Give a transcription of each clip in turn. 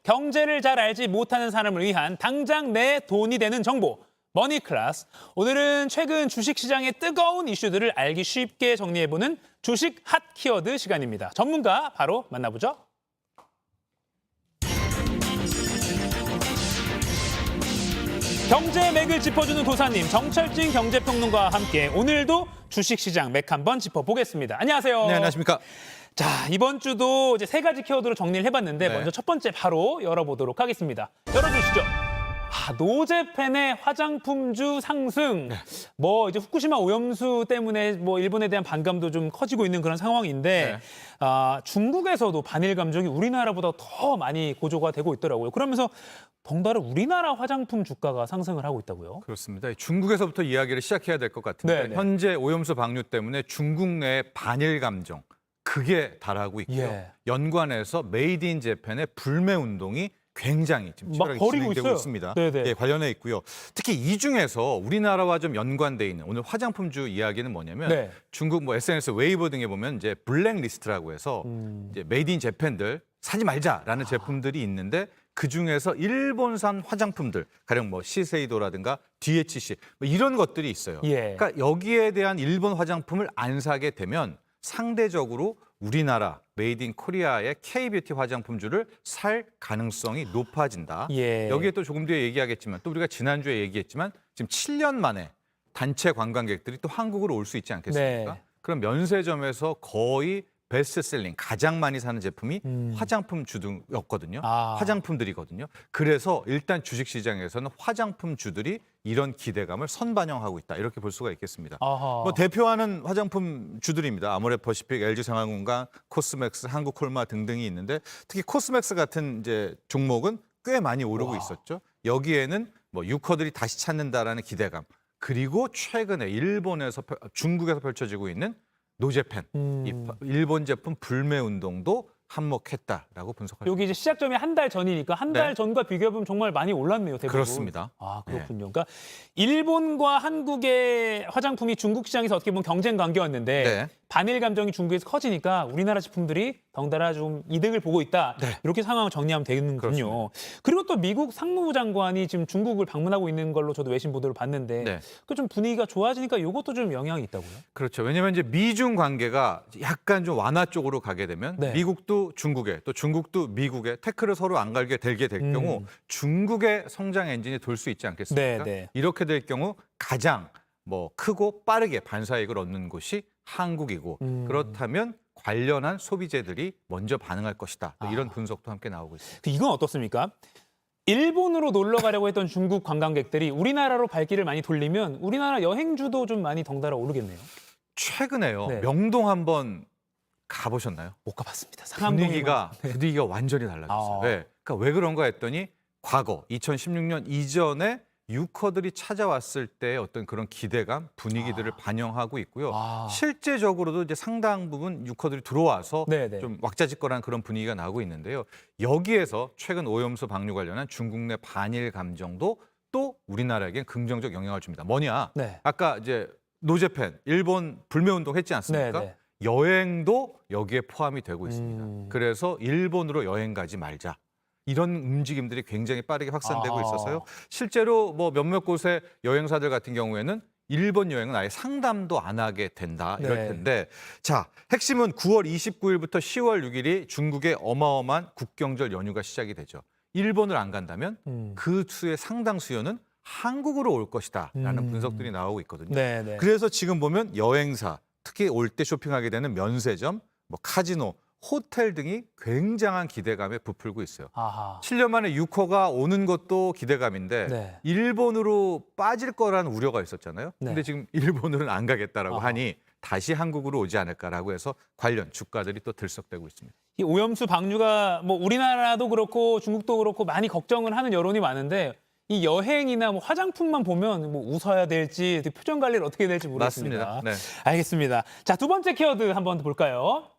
경제를 잘 알지 못하는 사람을 위한 당장 내 돈이 되는 정보. 머니클래스. 오늘은 최근 주식시장의 뜨거운 이슈들을 알기 쉽게 정리해보는 주식 핫 키워드 시간입니다. 전문가 바로 만나보죠. 경제 맥을 짚어주는 도사님, 정철진 경제평론가와 함께 오늘도 주식시장 맥 한번 짚어보겠습니다. 안녕하세요. 네, 안녕하십니까. 자, 이번 주도 이제 세 가지 키워드로 정리를 해봤는데 네. 먼저 첫 번째 바로 열어보도록 하겠습니다. 열어주시죠. 노제펜의 화장품주 상승. 뭐 이제 후쿠시마 오염수 때문에 뭐 일본에 대한 반감도 좀 커지고 있는 그런 상황인데 중국에서도 반일 감정이 우리나라보다 더 많이 고조가 되고 있더라고요. 그러면서 덩달아 우리나라 화장품 주가가 상승을 하고 있다고요? 그렇습니다. 중국에서부터 이야기를 시작해야 될 것 같은데 네네. 현재 오염수 방류 때문에 중국 내 반일 감정 그게 달하고 있고요. 예. 연관해서 메이드 인 재팬의 불매 운동이 굉장히 지금 막 치열하게 벌이고 진행되고 있어요. 있습니다. 네네. 예, 관련해 있고요. 특히 이 중에서 우리나라와 좀 연관돼 있는 오늘 화장품주 이야기는 뭐냐면 네. 중국 뭐 SNS 웨이보 등에 보면 이제 블랙리스트라고 해서 이제 메이드 인 재팬들 사지 말자라는 제품들이 있는데 그 중에서 일본산 화장품들 가령 뭐 시세이도라든가 DHC 뭐 이런 것들이 있어요. 예. 그러니까 여기에 대한 일본 화장품을 안 사게 되면 상대적으로 우리나라 메이드 인 코리아의 K-뷰티 화장품주를 살 가능성이 높아진다. 예. 여기에 또 조금 뒤에 얘기하겠지만 또 우리가 지난주에 얘기했지만 지금 7년 만에 단체 관광객들이 또 한국으로 올 수 있지 않겠습니까? 네. 그럼 면세점에서 거의 베스트셀링 가장 많이 사는 제품이 화장품주였거든요. 화장품들이거든요. 그래서 일단 주식시장에서는 화장품주들이 이런 기대감을 선반영하고 있다. 이렇게 볼 수가 있겠습니다. 아하. 뭐 대표하는 화장품주들입니다. 아모레퍼시픽, LG생활건강, 코스맥스, 한국콜마 등등이 있는데 특히 코스맥스 같은 이제 종목은 꽤 많이 오르고 있었죠. 여기에는 뭐 유커들이 다시 찾는다라는 기대감 그리고 최근에 중국에서 펼쳐지고 있는 노제펜, 이 일본 제품 불매 운동도 한몫했다라고 분석할 수 여기 이제 시작점이 한 달 전이니까 한 달 네. 전과 비교해보면 정말 많이 올랐네요, 대부분. 그렇습니다. 아, 그렇군요. 그러니까 일본과 한국의 화장품이 중국 시장에서 어떻게 보면 경쟁 관계였는데 네. 반일 감정이 중국에서 커지니까 우리나라 제품들이 덩달아 좀 이득을 보고 있다. 네. 이렇게 상황을 정리하면 되는군요. 그렇습니다. 그리고 또 미국 상무부 장관이 지금 중국을 방문하고 있는 걸로 저도 외신 보도를 봤는데 네. 그 좀 분위기가 좋아지니까 이것도 좀 영향이 있다고요? 그렇죠. 왜냐하면 이제 미중 관계가 약간 좀 완화 쪽으로 가게 되면 네. 미국도 중국에 또 중국도 미국에 태클을 서로 안 갈게 되게 될 경우 중국의 성장 엔진이 돌 수 있지 않겠습니까? 네, 네. 이렇게 될 경우 가장 뭐 크고 빠르게 반사이익을 얻는 곳이 한국이고 그렇다면 관련한 소비재들이 먼저 반응할 것이다. 이런 분석도 함께 나오고 있습니다. 이건 어떻습니까? 일본으로 놀러 가려고 했던 중국 관광객들이 우리나라로 발길을 많이 돌리면 우리나라 여행주도 좀 많이 덩달아 오르겠네요. 최근에요. 네. 명동 한번 가보셨나요? 못 가봤습니다. 상암동에 분위기가 완전히 달라졌어요. 아. 네. 그러니까 왜 그런가 했더니 과거 2016년 이전에 유커들이 찾아왔을 때 어떤 그런 기대감, 분위기들을 반영하고 있고요. 실제적으로도 이제 상당 부분 유커들이 들어와서 네네. 좀 왁자지껄한 그런 분위기가 나고 있는데요. 여기에서 최근 오염수 방류 관련한 중국 내 반일 감정도 또 우리나라에겐 긍정적 영향을 줍니다. 뭐냐? 네. 아까 이제 노제펜 일본 불매 운동 했지 않습니까? 네네. 여행도 여기에 포함이 되고 있습니다. 그래서 일본으로 여행 가지 말자. 이런 움직임들이 굉장히 빠르게 확산되고 있어서요. 실제로 뭐 몇몇 곳의 여행사들 같은 경우에는 일본 여행은 아예 상담도 안 하게 된다 이럴 네. 텐데 자 핵심은 9월 29일부터 10월 6일이 중국의 어마어마한 국경절 연휴가 시작이 되죠. 일본을 안 간다면 그 수의 상당 수요는 한국으로 올 것이다라는 분석들이 나오고 있거든요. 네네. 그래서 지금 보면 여행사 특히 올 때 쇼핑하게 되는 면세점, 뭐 카지노, 호텔 등이 굉장한 기대감에 부풀고 있어요. 아하. 7년 만에 유커가 오는 것도 기대감인데 네. 일본으로 빠질 거라는 우려가 있었잖아요. 네. 근데 지금 일본으로는 안 가겠다라고 아하. 하니 다시 한국으로 오지 않을까라고 해서 관련 주가들이 또 들썩대고 있습니다. 이 오염수 방류가 뭐 우리나라도 그렇고 중국도 그렇고 많이 걱정을 하는 여론이 많은데 이 여행이나 뭐 화장품만 보면 뭐 웃어야 될지 표정 관리를 어떻게 해야 될지 모르겠습니다. 맞습니다. 네. 알겠습니다. 자, 두 번째 키워드 한번 볼까요?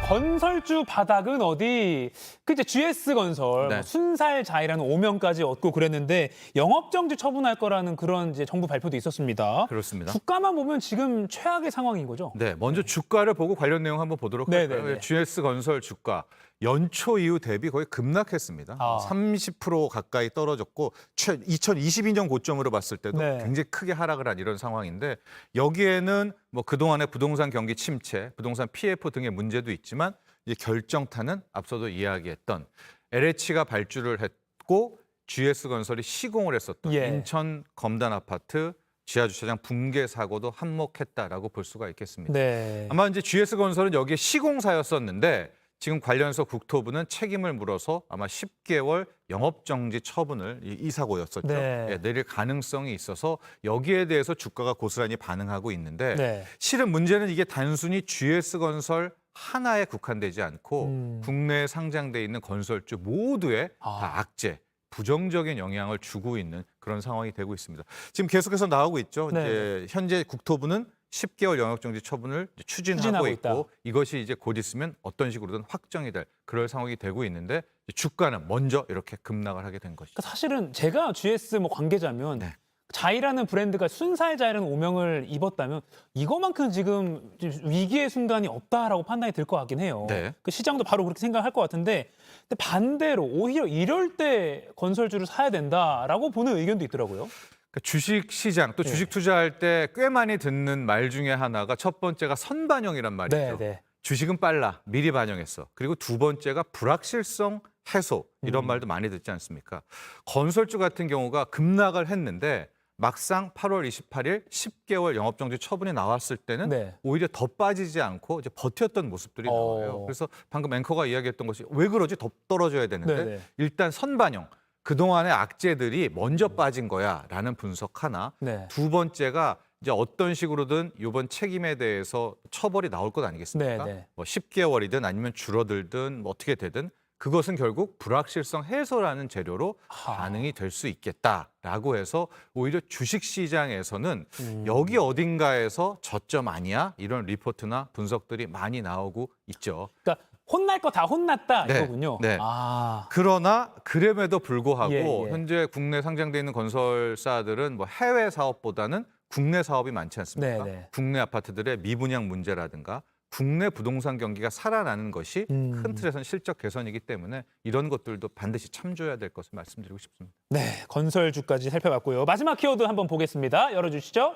건설주 바닥은 어디? 그 이제 GS건설 네. 뭐 순살자이라는 오명까지 얻고 그랬는데 영업정지 처분할 거라는 그런 이제 정부 발표도 있었습니다. 그렇습니다. 주가만 보면 지금 최악의 상황인 거죠? 네, 먼저 주가를 보고 관련 내용 한번 보도록 네네네. 할까요? GS건설 주가. 연초 이후 대비 거의 급락했습니다. 아. 30% 가까이 떨어졌고 2022년 고점으로 봤을 때도 네. 굉장히 크게 하락을 한 이런 상황인데 여기에는 뭐 그동안의 부동산 경기 침체, 부동산 PF 등의 문제도 있지만 이 결정타는 앞서도 이야기했던 LH가 발주를 했고 GS건설이 시공을 했었던 예. 인천 검단 아파트 지하주차장 붕괴 사고도 한몫했다라고 볼 수가 있겠습니다. 네. 아마 이제 GS건설은 여기에 시공사였었는데 지금 관련해서 국토부는 책임을 물어서 아마 10개월 영업정지 처분을 이 사고였었죠. 네. 예, 내릴 가능성이 있어서 여기에 대해서 주가가 고스란히 반응하고 있는데 네. 실은 문제는 이게 단순히 GS건설 하나에 국한되지 않고 국내에 상장돼 있는 건설주 모두에 다 악재, 부정적인 영향을 주고 있는 그런 상황이 되고 있습니다. 지금 계속해서 나오고 있죠. 네. 이제 현재 국토부는 10개월 영역정지 처분을 이제 추진하고 있고 있다. 이것이 이제 곧 있으면 어떤 식으로든 확정이 될 그럴 상황이 되고 있는데 주가는 먼저 이렇게 급락을 하게 된 것이죠. 그러니까 사실은 제가 GS 뭐 관계자면 네. 자이라는 브랜드가 순살 자이라는 오명을 입었다면 이거만큼 지금 위기의 순간이 없다라고 판단이 들 것 같긴 해요. 네. 그 시장도 바로 그렇게 생각할 것 같은데 근데 반대로 오히려 이럴 때 건설주를 사야 된다라고 보는 의견도 있더라고요. 그러니까 주식 시장 또 주식 투자할 때 꽤 많이 듣는 말 중에 하나가 첫 번째가 선반영이란 말이죠. 네, 네. 주식은 빨라 미리 반영했어. 그리고 두 번째가 불확실성 해소 이런 말도 많이 듣지 않습니까? 건설주 같은 경우가 급락을 했는데 막상 8월 28일 10개월 영업정지 처분이 나왔을 때는 네. 오히려 더 빠지지 않고 이제 버텼던 모습들이 나와요. 그래서 방금 앵커가 이야기했던 것이 왜 그러지? 더 떨어져야 되는데 네, 네. 일단 선반영. 그동안의 악재들이 먼저 빠진 거야라는 분석 하나. 네. 두 번째가 이제 어떤 식으로든 이번 책임에 대해서 처벌이 나올 것 아니겠습니까? 네, 네. 뭐 10개월이든 아니면 줄어들든 뭐 어떻게 되든 그것은 결국 불확실성 해소라는 재료로 반응이 될 수 있겠다라고 해서 오히려 주식시장에서는 여기 어딘가에서 저점 아니야? 이런 리포트나 분석들이 많이 나오고 있죠. 그러니까 혼날 거 다 혼났다 네, 이거군요. 네. 아. 그러나 그럼에도 불구하고 예, 예. 현재 국내 상장돼 있는 건설사들은 뭐 해외 사업보다는 국내 사업이 많지 않습니까? 네, 네. 국내 아파트들의 미분양 문제라든가 국내 부동산 경기가 살아나는 것이 큰 틀에서는 실적 개선이기 때문에 이런 것들도 반드시 참조해야 될 것을 말씀드리고 싶습니다. 네, 건설주까지 살펴봤고요. 마지막 키워드 한번 보겠습니다. 열어주시죠.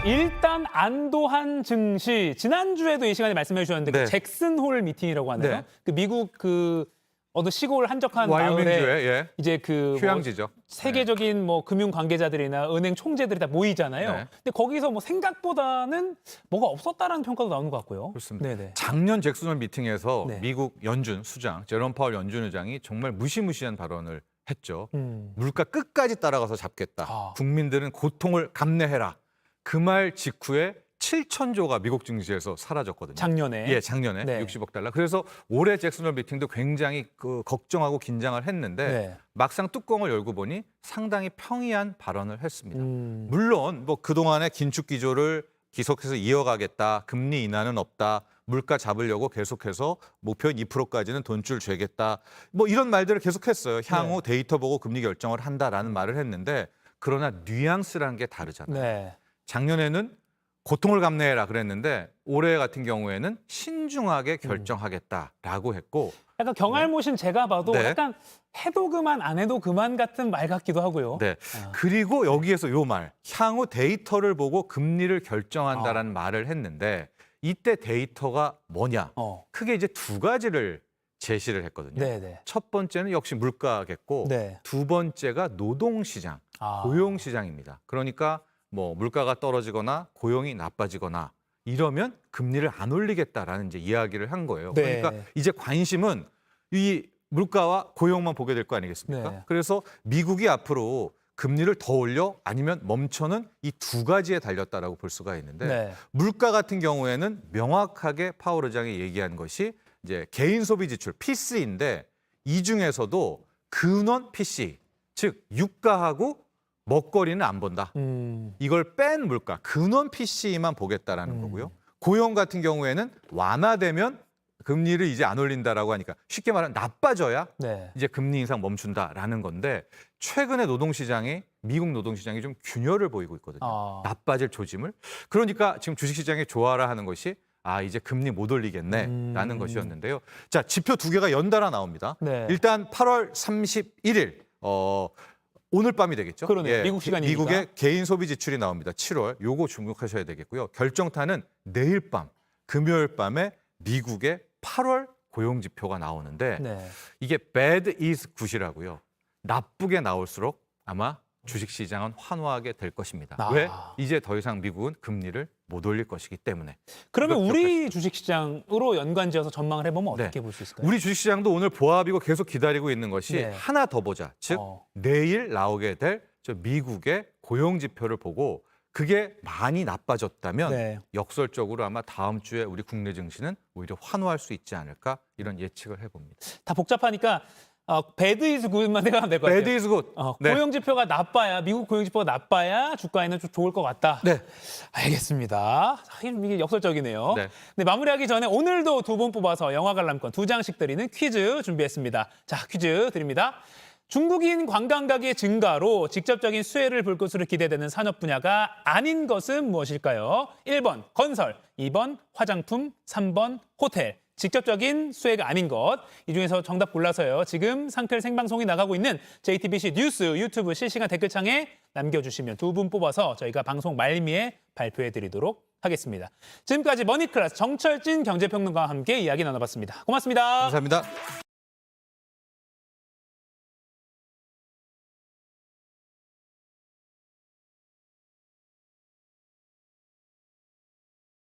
일단 안도한 증시. 지난주에도 이 시간에 말씀해 주셨는데 네. 그 잭슨 홀 미팅이라고 하나요? 네. 그 미국 그 어느 시골 한적한 와이오밍주에 마을에 예. 이제 그 휴양지죠. 세계적인 뭐 금융 관계자들이나 은행 총재들이 다 모이잖아요. 네. 근데 거기서 뭐 생각보다는 뭐가 없었다라는 평가도 나오는 것 같고요. 그렇습니다. 네네. 작년 잭슨홀 미팅에서 네. 미국 연준 수장 제롬 파월 연준 의장이 정말 무시무시한 발언을 했죠. 음. 물가 끝까지 따라가서 잡겠다. 아. 국민들은 고통을 감내해라. 그 말 직후에 7천조가 미국 증시에서 사라졌거든요. 작년에. 예, 작년에 네. 60억 달러. 그래서 올해 잭슨홀 미팅도 굉장히 걱정하고 긴장을 했는데 네. 막상 뚜껑을 열고 보니 상당히 평이한 발언을 했습니다. 음. 물론 뭐 그동안의 긴축 기조를 계속해서 이어가겠다. 금리 인하는 없다. 물가 잡으려고 계속해서 목표인 2%까지는 돈줄 죄겠다. 뭐 이런 말들을 계속했어요. 향후 데이터 보고 금리 결정을 한다라는 말을 했는데 그러나 뉘앙스라는 게 다르잖아요. 네. 작년에는 고통을 감내해라 그랬는데 올해 같은 경우에는 신중하게 결정하겠다라고 했고 약간 경알못인 제가 봐도 네. 약간 해도 그만 안 해도 그만 같은 말 같기도 하고요. 네. 그리고 여기에서 요 말, 향후 데이터를 보고 금리를 결정한다라는 말을 했는데 이때 데이터가 뭐냐? 크게 이제 두 가지를 제시를 했거든요. 네네. 첫 번째는 역시 물가겠고 네. 두 번째가 노동시장, 고용시장입니다. 그러니까 뭐 물가가 떨어지거나 고용이 나빠지거나 이러면 금리를 안 올리겠다라는 이제 이야기를 한 거예요. 네. 그러니까 이제 관심은 이 물가와 고용만 보게 될 거 아니겠습니까? 네. 그래서 미국이 앞으로 금리를 더 올려 아니면 멈춰는 이 두 가지에 달렸다라고 볼 수가 있는데 네. 물가 같은 경우에는 명확하게 파월 의장이 얘기한 것이 이제 개인 소비 지출 PC인데 이 중에서도 근원 PC 즉 유가하고 먹거리는 안 본다. 이걸 뺀 물가, 근원 PC만 보겠다라는 거고요. 고용 같은 경우에는 완화되면 금리를 이제 안 올린다라고 하니까 쉽게 말하면 나빠져야 네. 이제 금리 인상 멈춘다라는 건데 최근에 노동시장이 미국 노동시장이 좀 균열을 보이고 있거든요. 나빠질 조짐을. 그러니까 지금 주식시장에 좋아라 하는 것이 이제 금리 못 올리겠네라는 것이었는데요. 자, 지표 두 개가 연달아 나옵니다. 네. 일단 8월 31일 오늘 밤이 되겠죠? 그러네요. 미국 시간이니까. 미국의 개인 소비 지출이 나옵니다. 7월. 요거 주목하셔야 되겠고요. 결정타는 내일 밤, 금요일 밤에 미국의 8월 고용 지표가 나오는데 네. 이게 bad is good이라고요. 나쁘게 나올수록 아마 주식시장은 환호하게 될 것입니다. 아. 왜? 이제 더 이상 미국은 금리를 못 올릴 것이기 때문에. 그러면 이거 우리 주식시장으로 연관지어서 전망을 해보면 어떻게 네. 볼 수 있을까요? 우리 주식시장도 오늘 보합이고 계속 기다리고 있는 것이 네. 하나 더 보자. 즉 내일 나오게 될 저 미국의 고용 지표를 보고 그게 많이 나빠졌다면 네. 역설적으로 아마 다음 주에 우리 국내 증시는 오히려 환호할 수 있지 않을까 이런 예측을 해봅니다. 다 복잡하니까 배드 이즈 굿만 생각하면 될 것 같아요. bad is good. 네. 고용지표가 나빠야, 미국 고용지표가 나빠야 주가에는 좀 좋을 것 같다. 네. 알겠습니다. 이게 역설적이네요. 네. 네, 마무리하기 전에 오늘도 두 분 뽑아서 영화 관람권 2장씩 드리는 퀴즈 준비했습니다. 자, 퀴즈 드립니다. 중국인 관광객의 증가로 직접적인 수혜를 볼 것으로 기대되는 산업 분야가 아닌 것은 무엇일까요? 1번 건설, 2번 화장품, 3번 호텔. 직접적인 수혜가 아닌 것. 이 중에서 정답 골라서요. 지금 상클 생방송이 나가고 있는 JTBC 뉴스 유튜브 실시간 댓글창에 남겨주시면 두 분 뽑아서 저희가 방송 말미에 발표해드리도록 하겠습니다. 지금까지 머니클래스 정철진 경제평론가와 함께 이야기 나눠봤습니다. 고맙습니다. 감사합니다.